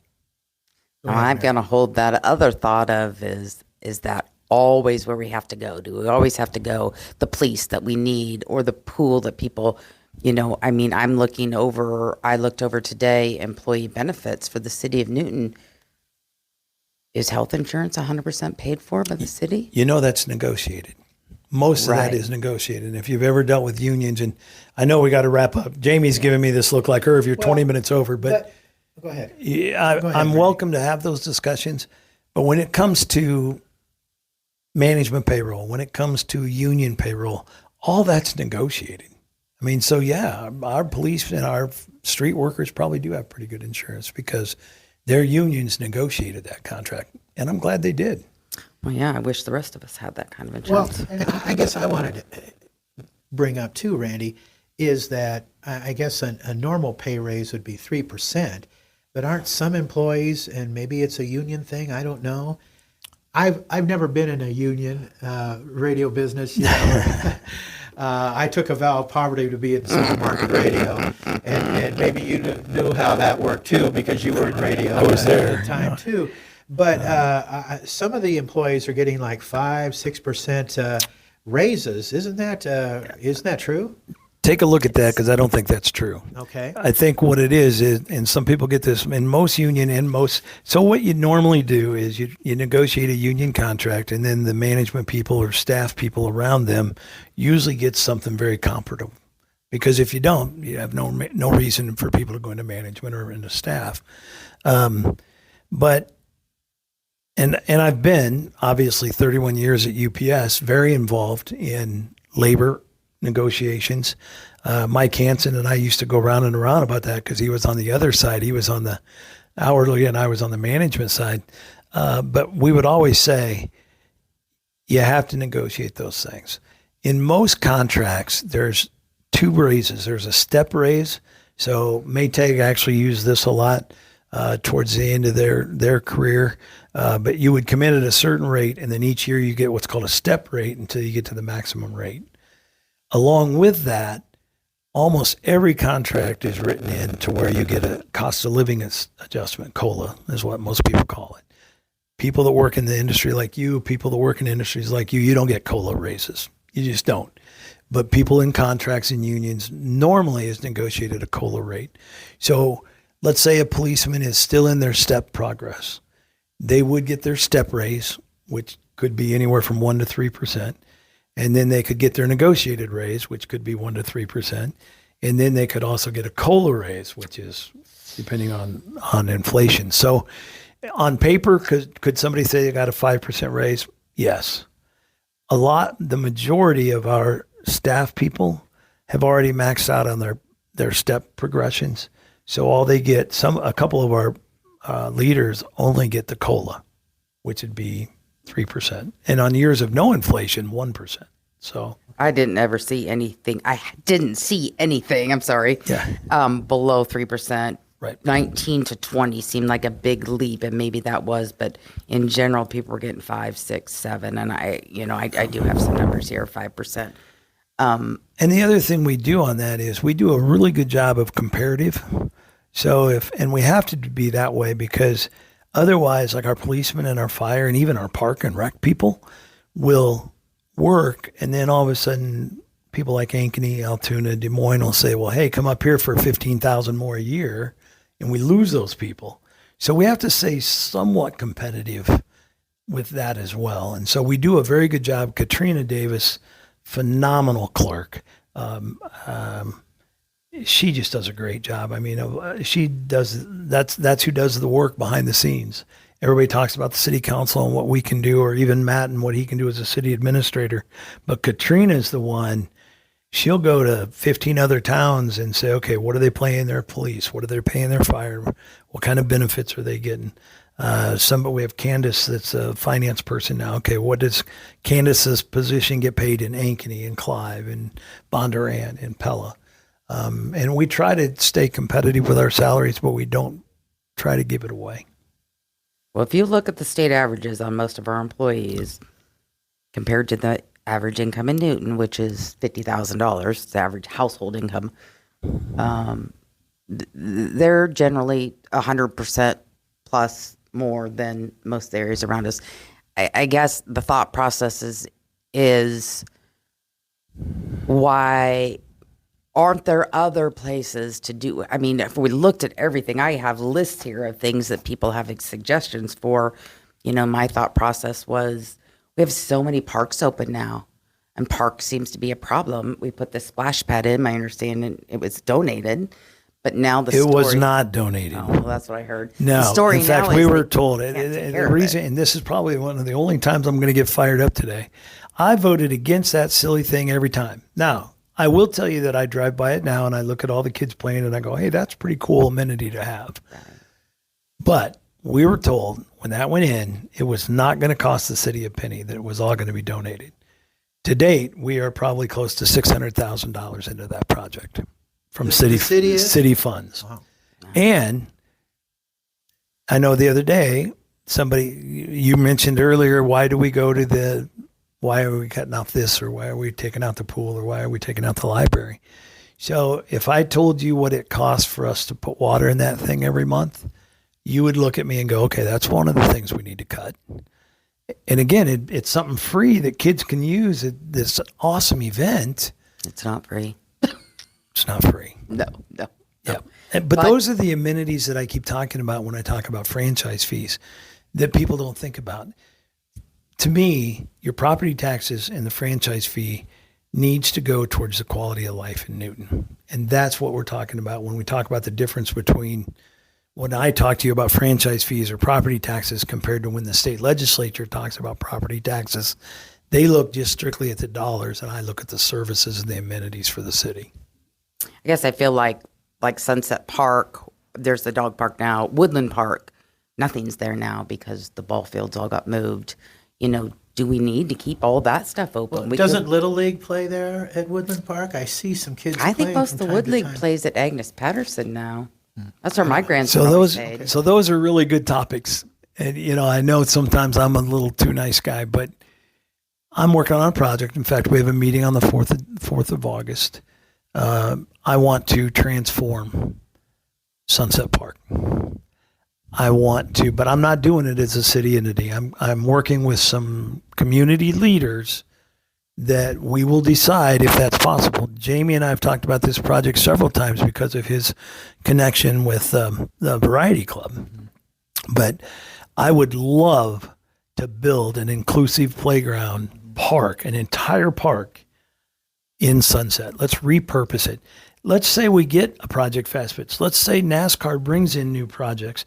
I'm going to hold that other thought of is that always where we have to go? Do we always have to go the police that we need, or the pool that people, I looked over today, employee benefits for the city of Newton. Is health insurance 100% paid for by the city? That's negotiated. Most of that is negotiated. And if you've ever dealt with unions, and I know we got to wrap up. Jamie's giving me this look like, Irv, you're 20 minutes over, but go ahead. I'm welcome to have those discussions. But when it comes to management payroll, when it comes to union payroll, all that's negotiated. So yeah, our police and our street workers probably do have pretty good insurance because their unions negotiated that contract, and I'm glad they did. Well, yeah, I wish the rest of us had that kind of insurance. Well, and I guess I wanted to bring up too, Randy, is that I guess a normal pay raise would be 3%, but aren't some employees, and maybe it's a union thing, I don't know. I've never been in a union radio business. I took a vow of poverty to be in supermarket radio, and maybe you knew how that worked too because you were in radio. I was there at the time too. But some of the employees are getting like 5-6% raises. Isn't that true? Take a look at that, because I don't think that's true. Okay. I think what it is, and some people get this in most union and most. So what you normally do is you negotiate a union contract, and then the management people or staff people around them usually get something very comparable. Because if you don't, you have no reason for people to go into management or into staff. But I've been obviously 31 years at UPS, very involved in labor negotiations. Mike Hansen and I used to go round and around about that, because he was on the other side. He was on the hourly and I was on the management side. But we would always say, you have to negotiate those things. In most contracts, there's two raises. There's a step raise. So Maytag actually used this a lot towards the end of their career. But you would come in at a certain rate, and then each year you get what's called a step rate until you get to the maximum rate. Along with that, almost every contract is written in to where you get a cost of living adjustment. COLA is what most people call it. People that work in the industry like you, people that work in industries like you don't get COLA raises. You just don't. But people in contracts and unions normally is negotiated a COLA rate. So let's say a policeman is still in their step progress. They would get their step raise, which could be anywhere from 1% to 3%. And then they could get their negotiated raise, which could be 1% to 3%. And then they could also get a COLA raise, which is depending on inflation. So on paper, could somebody say they got a 5% raise? Yes. The majority of our staff people have already maxed out on their step progressions. So all they get, a couple of our leaders only get the COLA, which would be 3%. And on years of no inflation, 1%. So I didn't ever see anything. I'm sorry. Yeah. Below 3%. Right. 19 to 20 seemed like a big leap, and maybe that was, but in general, people were getting 5, 6, 7, and I do have some numbers here, 5%. And the other thing we do on that is we do a really good job of comparative. So and we have to be that way, because otherwise, like our policemen and our fire and even our park and rec people will work, and then all of a sudden people like Ankeny, Altoona, Des Moines will say, well, hey, come up here for $15,000 more a year, and we lose those people. So we have to stay somewhat competitive with that as well. And so we do a very good job. Katrina Davis, phenomenal clerk. She just does a great job. I mean, she does, that's who does the work behind the scenes. Everybody talks about the city council and what we can do, or even Matt and what he can do as a city administrator. But Katrina's the one, she'll go to 15 other towns and say, okay, what are they paying their police? What are they paying their fire? What kind of benefits are they getting? We have Candace that's a finance person now. Okay, what does Candace's position get paid in Ankeny and Clive and Bondurant and Pella? And we try to stay competitive with our salaries, but we don't try to give it away. Well, if you look at the state averages on most of our employees compared to the average income in Newton, which is $50,000, the average household income, they're generally 100% plus more than most areas around us. I guess the thought process is why aren't there other places to do? I mean, if we looked at everything, I have lists here of things that people have suggestions for. My thought process was, we have so many parks open now, and park seems to be a problem. We put the splash pad in, my understanding, it was donated, but now it was not donated. Oh, well, that's what I heard. No, the story in fact, now we is were told the reason, and this is probably one of the only times I'm going to get fired up today. I voted against that silly thing every time. Now, I will tell you that I drive by it now and I look at all the kids playing and I go, hey, that's a pretty cool amenity to have. Right. But we were told when that went in, it was not going to cost the city a penny, that it was all going to be donated. To date, we are probably close to $600,000 into that project from city funds. Wow. And I know the other day, you mentioned earlier, why are we cutting off this, or why are we taking out the pool, or why are we taking out the library? So if I told you what it costs for us to put water in that thing every month, you would look at me and go, okay, that's one of the things we need to cut. And again, it's something free that kids can use at this awesome event. It's not free. It's not free. No. Yeah. But those are the amenities that I keep talking about when I talk about franchise fees that people don't think about. To me, your property taxes and the franchise fee needs to go towards the quality of life in Newton. And that's what we're talking about when we talk about the difference between when I talk to you about franchise fees or property taxes compared to when the state legislature talks about property taxes. They look just strictly at the dollars, and I look at the services and the amenities for the city. I guess I feel like Sunset Park, there's the dog park now, Woodland Park, nothing's there now because the ball fields all got moved. Do we need to keep all that stuff open? Well, doesn't Little League play there at Woodland Park? I see some kids I think playing most from of the time Wood to League time. plays at Agnes Patterson now. That's where my grandson So always those, played. so those are really good topics. And, I know sometimes I'm a little too nice guy, but I'm working on a project. In fact, we have a meeting on the 4th of August. I want to transform Sunset Park. I want to, but I'm not doing it as a city entity. I'm working with some community leaders that we will decide if that's possible. Jamie and I have talked about this project several times because of his connection with the Variety Club. But I would love to build an inclusive playground park, an entire park in Sunset. Let's repurpose it. Let's say we get a Project Fast Fits. Let's say NASCAR brings in new projects.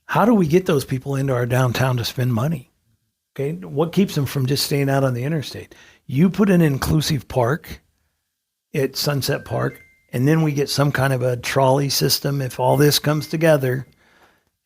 How do we get those people into our downtown to spend money? Okay, what keeps them from just staying out on the interstate? You put an inclusive park at Sunset Park, and then we get some kind of a trolley system if all this comes together.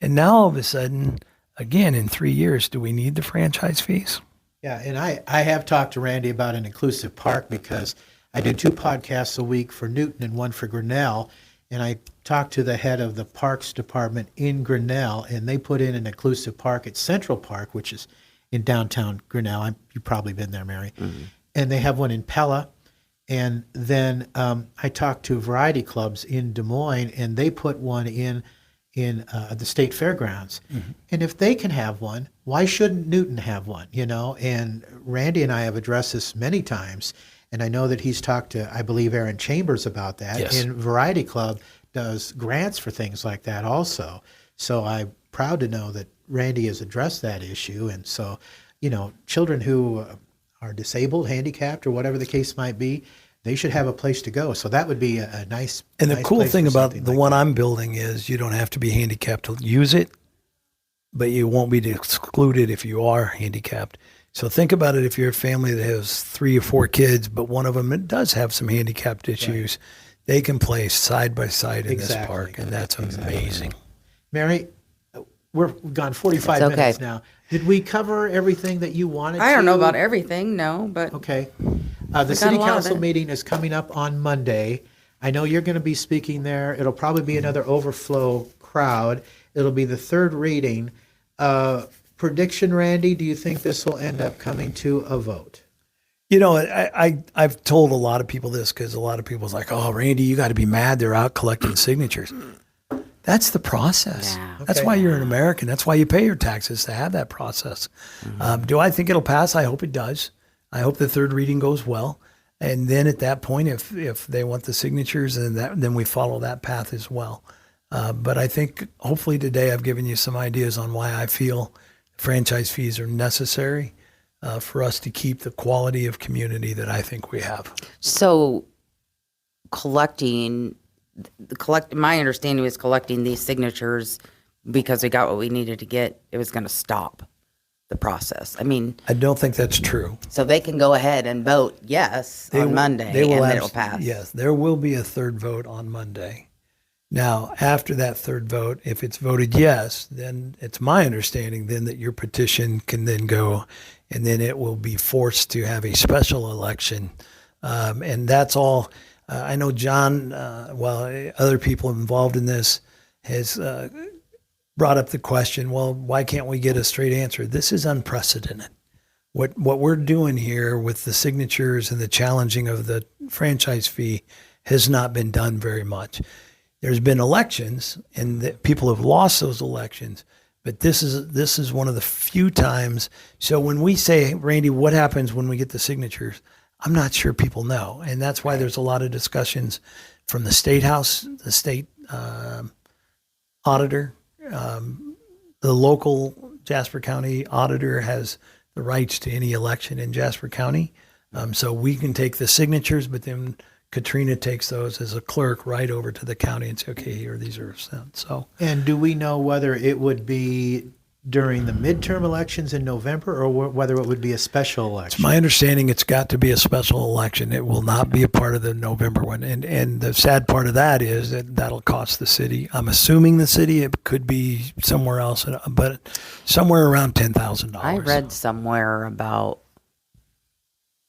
And now all of a sudden, again, in 3 years, do we need the franchise fees? Yeah, and I have talked to Randy about an inclusive park because I do 2 podcasts a week for Newton and 1 for Grinnell. And I talked to the head of the Parks Department in Grinnell, and they put in an inclusive park at Central Park, which is in downtown Grinnell. You've probably been there, Mary. Mm-hmm. And they have one in Pella. And then I talked to variety clubs in Des Moines, and they put one in the state fairgrounds. Mm-hmm. And if they can have one, why shouldn't Newton have one? And Randy and I have addressed this many times. And I know that he's talked to, I believe, Aaron Chambers about that. Yes. And Variety Club does grants for things like that also. So I'm proud to know that Randy has addressed that issue. And so, children who are disabled, handicapped, or whatever the case might be, they should have a place to go. So that would be a nice. And the nice cool place thing for about something the like one that. I'm building is you don't have to be handicapped to use it, but you won't be excluded if you are handicapped. So think about it if you're a family that has 3 or 4 kids, but one of them does have some handicapped issues, they can play side by side in this park, and that's amazing. Mary, we've gone 45 It's okay. minutes now. Did we cover everything that you wanted to? I don't know about everything, no, but Okay. The got city a lot of council it. meeting is coming up on Monday. I know you're going to be speaking there. It'll probably be another overflow crowd. It'll be the 3rd reading. Prediction, Randy, do you think this will end up coming to a vote? I've told a lot of people this because a lot of people's like, oh, Randy, you got to be mad they're out collecting signatures. That's the process. Yeah. That's Okay. why you're an American. That's why you pay your taxes, to have that process. Do I think it'll pass? I hope it does. I hope the 3rd reading goes well. And then at that point, if they want the signatures, then we follow that path as well. But I think hopefully today I've given you some ideas on why I feel franchise fees are necessary for us to keep the quality of community that I think we have. so my understanding was collecting these signatures because we got what we needed to get, it was going to stop the process. I mean, I don't think that's true. so they can go ahead and vote yes on Monday, and then it'll pass. Yes, there will be a 3rd vote on Monday. Now, after that 3rd vote, if it's voted yes, then it's my understanding then that your petition can then go, and then it will be forced to have a special election. And that's all. I know John, other people involved in this, has brought up the question, well, why can't we get a straight answer? This is unprecedented. What we're doing here with the signatures and the challenging of the franchise fee has not been done very much. There's been elections, and people have lost those elections. But this is one of the few times. So when we say, Randy, what happens when we get the signatures? I'm not sure people know, and that's why there's a lot of discussions from the state house, the state auditor, the local Jasper County auditor has the rights to any election in Jasper County. So we can take the signatures, but then Katrina takes those as a clerk right over to the county and say, okay, here, these are sent. So, And do we know whether it would be during the midterm elections in November or whether it would be a special election? my understanding, it's got to be a special election. It will not be a part of the November one. And the sad part of that is that that'll cost the city. I'm assuming the city, it could be somewhere else, but somewhere around $10,000. I read somewhere about,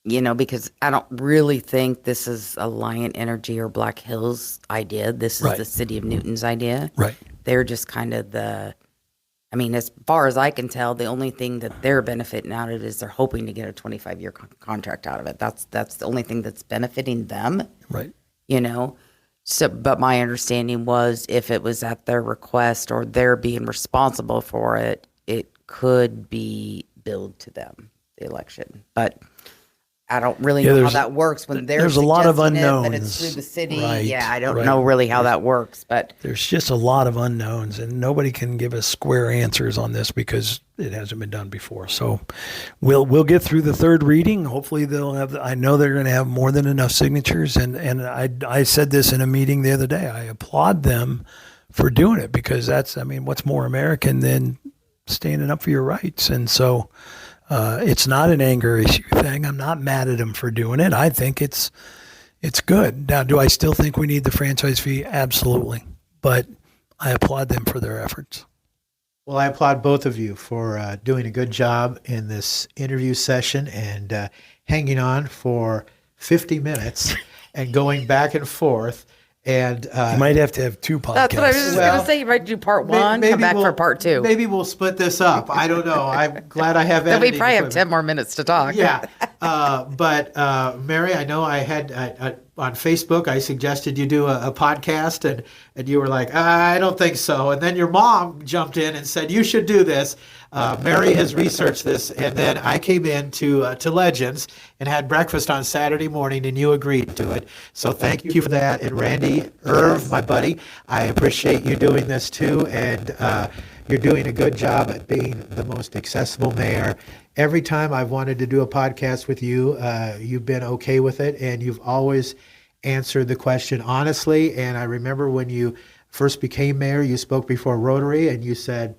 because I don't really think this is a Lion Energy or Black Hills idea. This is Right. the city of Newton's idea. Right. They're just kind of as far as I can tell, the only thing that they're benefiting out of it is they're hoping to get a 25-year contract out of it. That's the only thing that's benefiting them, Right. So, but my understanding was if it was at their request or they're being responsible for it, it could be billed to them, the election. But I don't really know how there's- that works when they're there's a lot of suggesting it, that it's unknowns. through the city. Right, Yeah, I don't right. know really how that works, but There's just a lot of unknowns, and nobody can give us square answers on this because it hasn't been done before. So we'll get through the third reading. Hopefully they'll have. I know they're going to have more than enough signatures, and I said this in a meeting the other day. I applaud them for doing it because what's more American than standing up for your rights? And so it's not an anger issue thing. I'm not mad at them for doing it. I think it's good. Now, do I still think we need the franchise fee? Absolutely. But I applaud them for their efforts. Well, I applaud both of you for doing a good job in this interview session and hanging on for 50 minutes and going back and forth. And You might have to have two podcasts. that's what I was just going Well, to say. You might do part one, come back for part two. Maybe we'll split this up. I don't know. I'm glad I have Then we editing probably have equipment. 10 more minutes to talk. Yeah. But Mary, I know I had on Facebook, I suggested you do a podcast and you were like, I don't think so. And then your mom jumped in and said, you should do this. Mary has researched this. And then I came in to Legends and had breakfast on Saturday morning and you agreed to it. So thank you for that. And Randy Irv, my buddy, I appreciate you doing this too. And you're doing a good job at being the most accessible mayor. Every time I've wanted to do a podcast with you, you've been okay with it, and you've always answered the question honestly. And I remember when you first became mayor, you spoke before Rotary, and you said,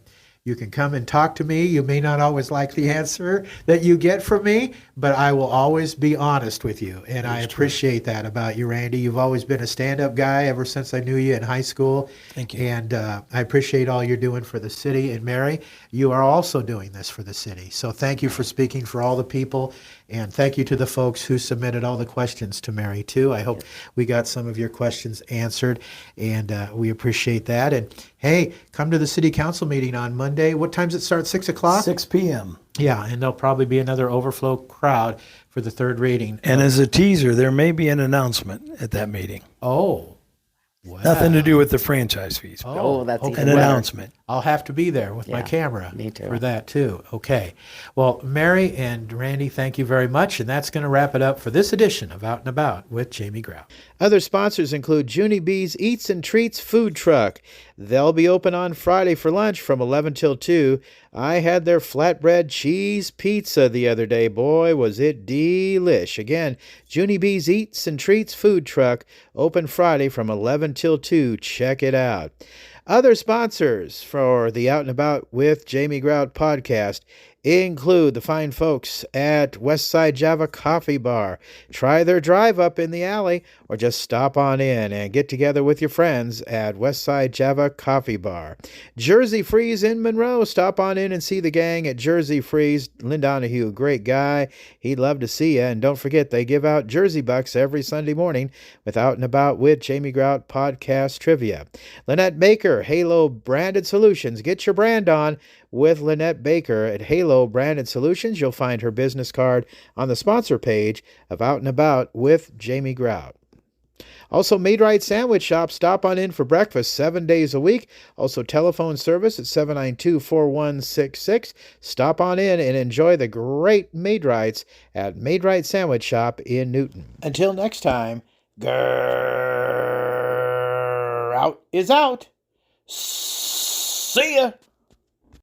you can come and talk to me. You may not always like the answer that you get from me, but I will always be honest with you. And I appreciate that about you, Randy. You've always been a stand-up guy ever since I knew you in high school. Thank you. And I appreciate all you're doing for the city. And Mary, you are also doing this for the city. So thank you for speaking for all the people. And thank you to the folks who submitted all the questions to Mary, too. I hope we got some of your questions answered, and we appreciate that. And hey, come to the city council meeting on Monday. What time's it start? 6 o'clock? 6 p.m. Yeah, and there'll probably be another overflow crowd for the third reading. And as a teaser, there may be an announcement at that meeting. Oh, wow. Nothing to do with the franchise fees. Oh, that's okay. even An better. announcement. I'll have to be there with my Yeah, camera me too. for that too. Okay. Well, Mary and Randy, thank you very much. And that's going to wrap it up for this edition of Out and About with Jamie Grau. Other sponsors include Junie B's Eats and Treats Food Truck. They'll be open on Friday for lunch from 11 till 2. I had their flatbread cheese pizza the other day. Boy, was it delish. Again, Junie B's Eats and Treats Food Truck, open Friday from 11 till 2. Check it out. Other sponsors for the Out and About with Jamie Grout podcast include the fine folks at Westside Java Coffee Bar. Try their drive up in the alley or just stop on in and get together with your friends at Westside Java Coffee Bar. Jersey Freeze in Monroe. Stop on in and see the gang at Jersey Freeze. Lynn Donahue, great guy. He'd love to see you. And don't forget, they give out Jersey Bucks every Sunday morning with Out and About with Jamie Grout podcast trivia. Lynette Baker, Halo Branded Solutions. Get your brand on with Lynette Baker at Halo Branded Solutions. You'll find her business card on the sponsor page of Out and About with Jamie Grout. Also, Made Right Sandwich Shop. Stop on in for breakfast 7 days a week. Also, telephone service at 792-4166. Stop on in and enjoy the great Made Rights at Made Right Sandwich Shop in Newton. Until next time, grrr, out is out. See ya.